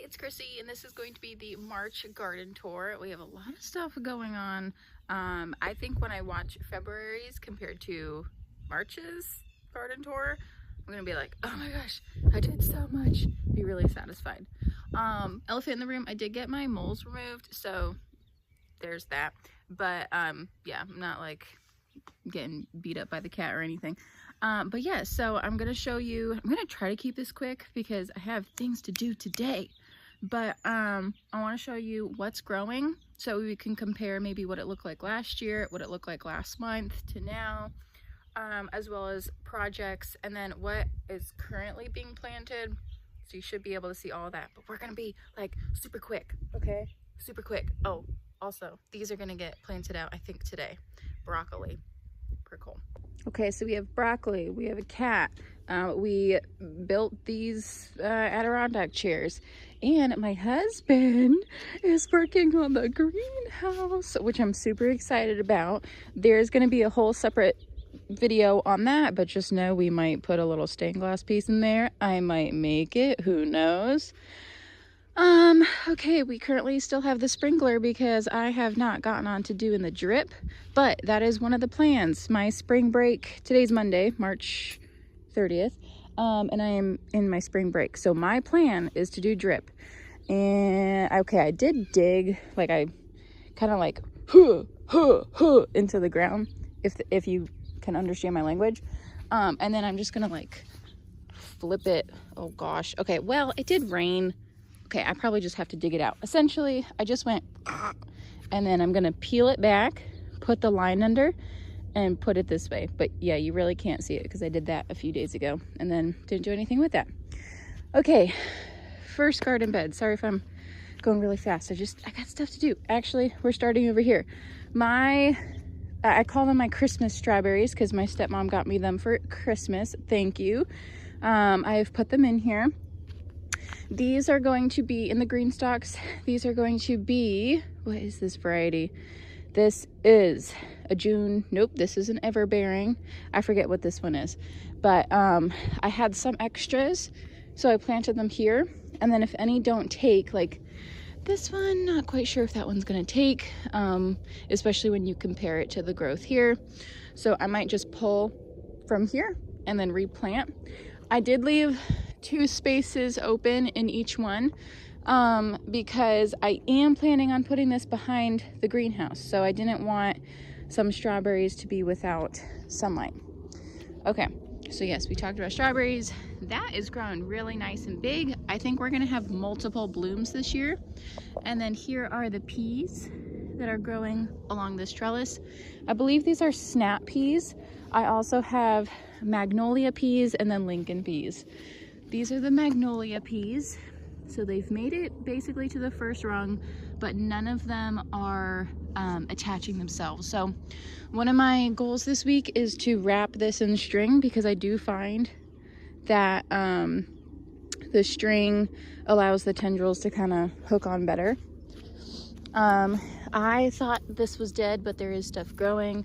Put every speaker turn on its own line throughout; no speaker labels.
it's Chrissy, and this is going to be the March garden tour. We have a lot of stuff going on. I think when I watch February's compared to March's garden tour, I'm gonna be like, oh my gosh, I did so much. Be really satisfied. Elephant in the room, I did get my moles removed, so there's that. But yeah, I'm not like getting beat up by the cat or anything. But yeah, so I'm gonna show you, I'm gonna try to keep this quick because I have things to do today. But I want to show you what's growing so we can compare maybe what it looked like last year, what it looked like last month to now, as well as projects, and then what is currently being planted. So you should be able to see all of that, but we're gonna be like super quick, okay? Super quick. Oh, also, these are gonna get planted out, I think today. Broccoli, pretty cool. Okay, so we have broccoli, we have a cat, we built these Adirondack chairs, and my husband is working on the greenhouse, which I'm super excited about. There's going to be a whole separate video on that, but just know we might put a little stained glass piece in there. I might make it, who knows. Okay, we currently still have the sprinkler because I have not gotten on to doing the drip, but that is one of the plans. My spring break, today's Monday, March 30th, and I am in my spring break. So my plan is to do drip. And okay, I did dig, like I kind of like into the ground, if you can understand my language. And then I'm just gonna like flip it. Oh gosh. Okay, well, it did rain. Okay, I probably just have to dig it out. Essentially, I just went, and then I'm gonna peel it back, put the line under, and put it this way. But yeah, you really can't see it because I did that a few days ago and then didn't do anything with that. Okay, first garden bed. Sorry if I'm going really fast. I got stuff to do. Actually, we're starting over here. I call them my Christmas strawberries because my stepmom got me them for Christmas. Thank you. I've put them in here. These are going to be in the green stalks. These are going to be, what is this variety? This is a June, nope, this is an everbearing. I forget what this one is, but I had some extras, so I planted them here. And then if any don't take, like this one, not quite sure if that one's gonna take, especially when you compare it to the growth here. So I might just pull from here and then replant. I did leave 2 spaces open in each one because I am planning on putting this behind the greenhouse, so I didn't want some strawberries to be without sunlight. Okay, so yes, we talked about strawberries. That is growing really nice and big. I think we're gonna have multiple blooms this year. And then here are the peas that are growing along this trellis. I believe these are snap peas. I also have magnolia peas and then Lincoln peas. These are the magnolia peas. So they've made it basically to the first rung, but none of them are attaching themselves. So one of my goals this week is to wrap this in string because I do find that the string allows the tendrils to kind of hook on better. I thought this was dead, but there is stuff growing.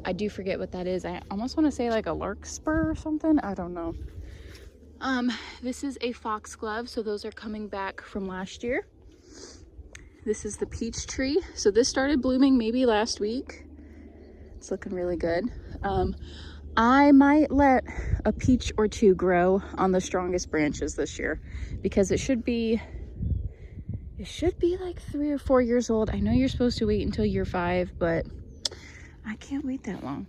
I do forget what that is. I almost want to say like a larkspur or something. I don't know. This is a foxglove, so those are coming back from last year. This is the peach tree. So this started blooming maybe last week. It's looking really good. I might let a peach or 2 grow on the strongest branches this year because it should be like 3 or 4 years old. I know you're supposed to wait until year 5, but I can't wait that long.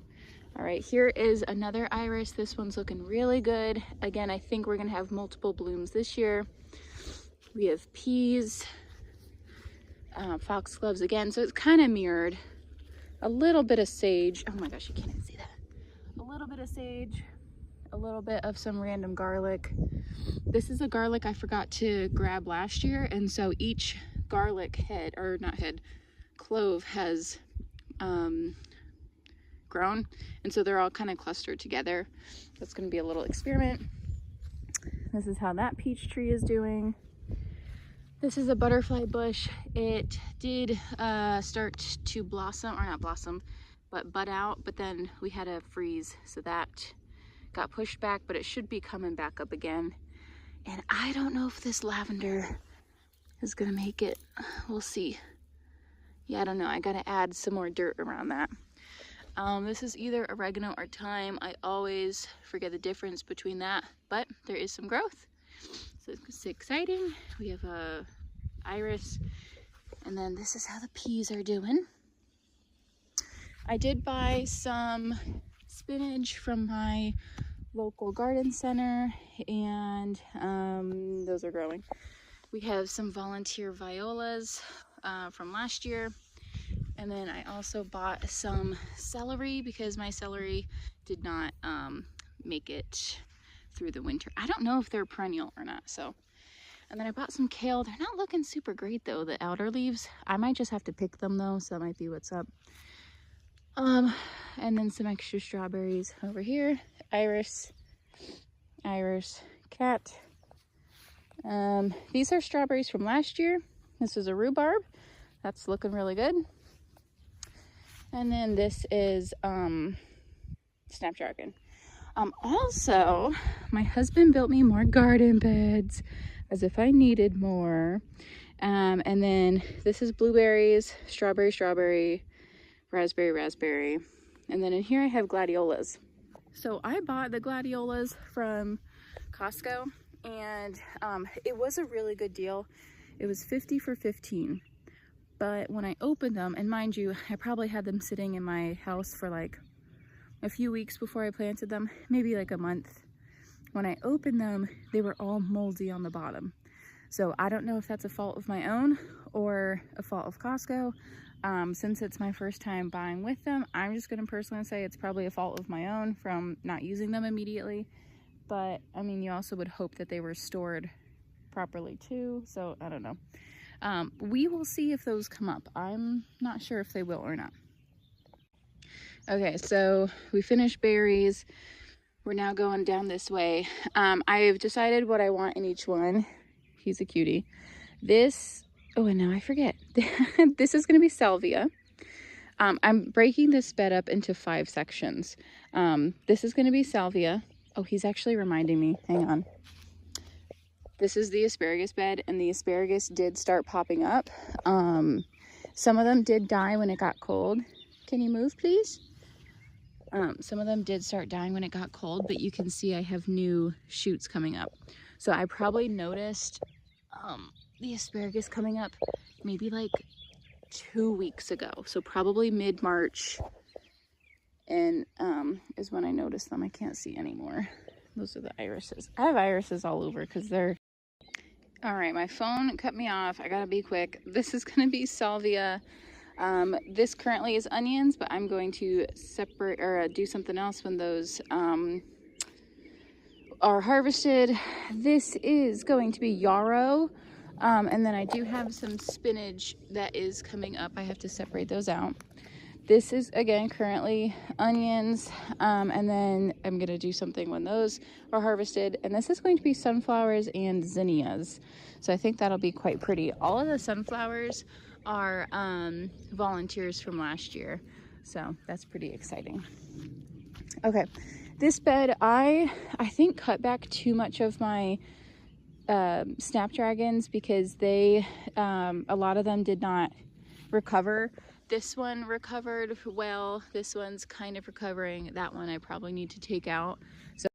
All right, here is another iris. This one's looking really good. Again, I think we're gonna have multiple blooms this year. We have peas, foxgloves again, so it's kind of mirrored. A little bit of sage. Oh my gosh, you can't even see that. A little bit of sage, a little bit of some random garlic. This is a garlic I forgot to grab last year, and so each garlic head, or not head, clove has grown, and so they're all kind of clustered together. That's going to be a little experiment. This is how that peach tree is doing. This is a butterfly bush. It did start to blossom, or not blossom, but bud out, but then we had a freeze, so that got pushed back, but it should be coming back up again. And I don't know if this lavender is gonna make it. We'll see. Yeah, I don't know. I gotta add some more dirt around that. This is either oregano or thyme. I always forget the difference between that, but there is some growth. So it's exciting. We have a iris, and then this is how the peas are doing. I did buy some spinach from my local garden center, and those are growing. We have some volunteer violas from last year, and then I also bought some celery because my celery did not make it through the winter. I don't know if they're perennial or not, so. And then I bought some kale. They're not looking super great though, the outer leaves. I might just have to pick them though, so that might be what's up. And then some extra strawberries over here. Iris, cat. These are strawberries from last year. This is a rhubarb. That's looking really good. And then this is snapdragon. Also, my husband built me more garden beds as if I needed more. And then this is blueberries, strawberry, raspberry. And then in here I have gladiolas. So I bought the gladiolas from Costco, and it was a really good deal. It was 50 for 15. But when I opened them, and mind you, I probably had them sitting in my house for like a few weeks before I planted them, maybe like a month. When I opened them, they were all moldy on the bottom. So I don't know if that's a fault of my own or a fault of Costco. Since it's my first time buying with them, I'm just gonna personally say it's probably a fault of my own from not using them immediately. But I mean, you also would hope that they were stored properly too, so I don't know. We will see if those come up. I'm not sure if they will or not. Okay, so we finished berries. We're now going down this way. I've decided what I want in each one. He's a cutie. This, oh, and now I forget. This is gonna be salvia. I'm breaking this bed up into 5 sections. This is gonna be salvia. Oh, he's actually reminding me, hang on. This is the asparagus bed, and the asparagus did start popping up. Some of them did die when it got cold. Can you move, please? Some of them did start dying when it got cold, but you can see I have new shoots coming up. So I probably noticed the asparagus coming up maybe like 2 weeks ago. So probably mid-March, and is when I noticed them. I can't see anymore. Those are the irises. I have irises all over because they're... All right, my phone cut me off. I gotta be quick. This is gonna be salvia. This currently is onions, but I'm going to separate or do something else when those are harvested. This is going to be yarrow, and then I do have some spinach that is coming up. I have to separate those out. This is, again, currently onions, and then I'm gonna do something when those are harvested, and this is going to be sunflowers and zinnias. So I think that'll be quite pretty. All of the sunflowers are volunteers from last year, so that's pretty exciting. Okay, this bed, I think cut back too much of my snapdragons because they, a lot of them did not recover. This one recovered well. This one's kind of recovering. That one I probably need to take out. So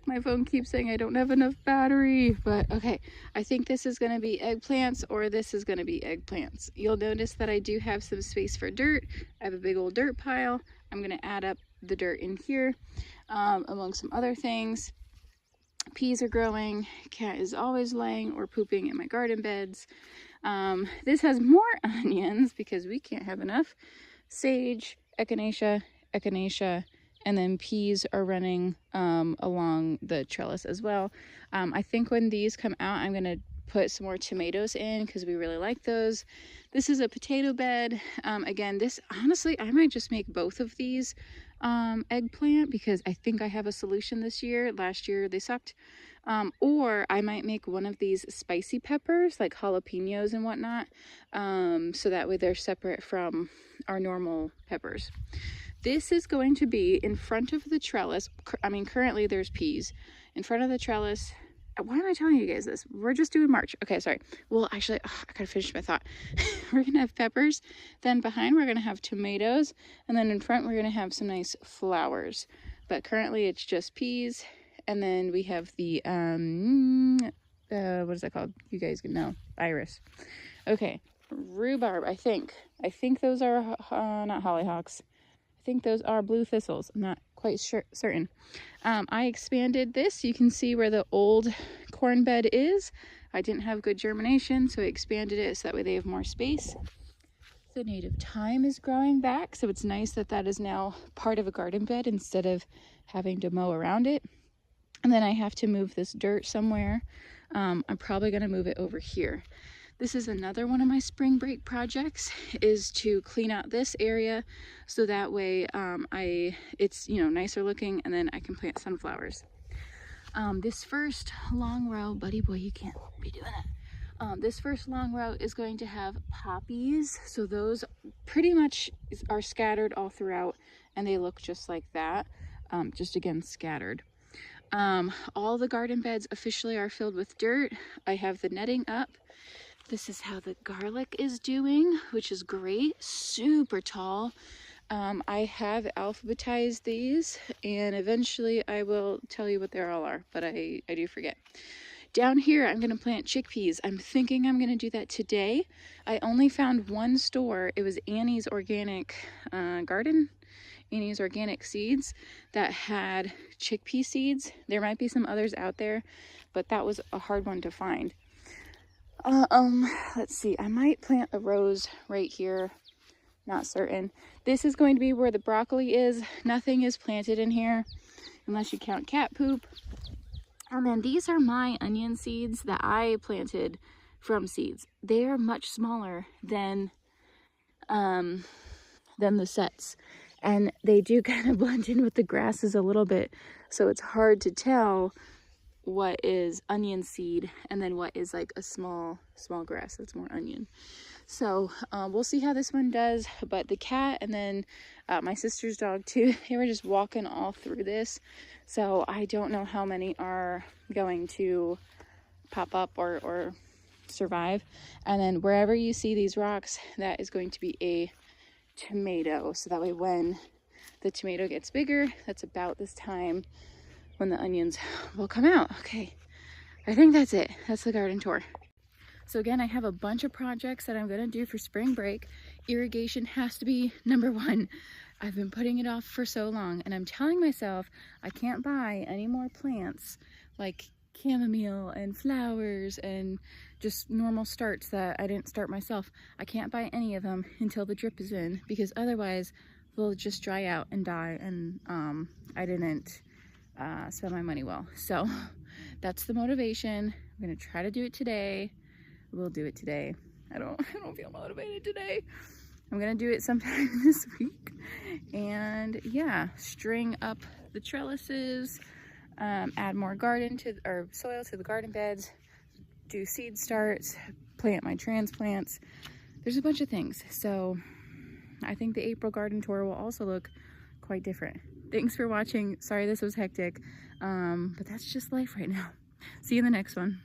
my phone keeps saying I don't have enough battery, but okay. I think this is gonna be eggplants, or this is gonna be eggplants. You'll notice that I do have some space for dirt. I have a big old dirt pile. I'm gonna add up the dirt in here, among some other things. Peas are growing. Cat is always laying or pooping in my garden beds. This has more onions because we can't have enough. Sage, echinacea, and then peas are running along the trellis as well. I think when these come out, I'm gonna put some more tomatoes in because we really like those. This is a potato bed. Again, this, honestly, I might just make both of these eggplant because I think I have a solution this year. Last year they sucked. Or I might make one of these spicy peppers, like jalapenos and whatnot, so that way they're separate from our normal peppers. This is going to be in front of the trellis. I mean, currently there's peas. In front of the trellis, why am I telling you guys this? We're just doing March. Okay, sorry. Well, actually, I gotta finish my thought. We're gonna have peppers. Then behind, we're gonna have tomatoes. And then in front, we're gonna have some nice flowers. But currently, it's just peas. And then we have the, what is that called? You guys can know. Iris. Okay. Rhubarb, I think. I think those are not hollyhocks. I think those are blue thistles. I'm not quite certain. I expanded this. You can see where the old corn bed is. I didn't have good germination, so I expanded it so that way they have more space. The native thyme is growing back, so it's nice that that is now part of a garden bed instead of having to mow around it. And then I have to move this dirt somewhere. I'm probably going to move it over here. This is another one of my spring break projects, is to clean out this area so that way it's, you know, nicer looking, and then I can plant sunflowers. This first long row, buddy boy, you can't be doing that. This first long row is going to have poppies, so those pretty much are scattered all throughout, and they look just like that, just again scattered. All the garden beds officially are filled with dirt. I have the netting up. This is how the garlic is doing, which is great, super tall. I have alphabetized these, and eventually I will tell you what they all are, but I do forget. Down here, I'm gonna plant chickpeas. I'm thinking I'm gonna do that today. I only found one store. It was Annie's Organic Garden, Annie's Organic Seeds, that had chickpea seeds. There might be some others out there, but that was a hard one to find. Let's see, I might plant a rose right here, not certain. This is going to be where the broccoli is. Nothing is planted in here unless you count cat poop. And then these are my onion seeds that I planted from seeds. They are much smaller than the sets, and they do kind of blend in with the grasses a little bit, so it's hard to tell what is onion seed and then what is like a small grass that's more onion. So we'll see how this one does. But the cat and then my sister's dog too, they were just walking all through this, so I don't know how many are going to pop up or survive. And then wherever you see these rocks, that is going to be a tomato, so that way when the tomato gets bigger, that's about this time when the onions will come out. Okay, I think that's it. That's the garden tour. So again, I have a bunch of projects that I'm gonna do for spring break. Irrigation has to be number one. I've been putting it off for so long, and I'm telling myself I can't buy any more plants like chamomile and flowers and just normal starts that I didn't start myself. I can't buy any of them until the drip is in, because otherwise they'll just dry out and die, and I didn't spend my money well. So that's the motivation. I'm gonna try to do it today. We'll do it today. I don't feel motivated today. I'm gonna do it sometime this week, and yeah, string up the trellises, add more soil to the garden beds, do seed starts, plant my transplants. There's a bunch of things. So I think the April garden tour will also look quite different. Thanks for watching. Sorry this was hectic, but that's just life right now. See you in the next one.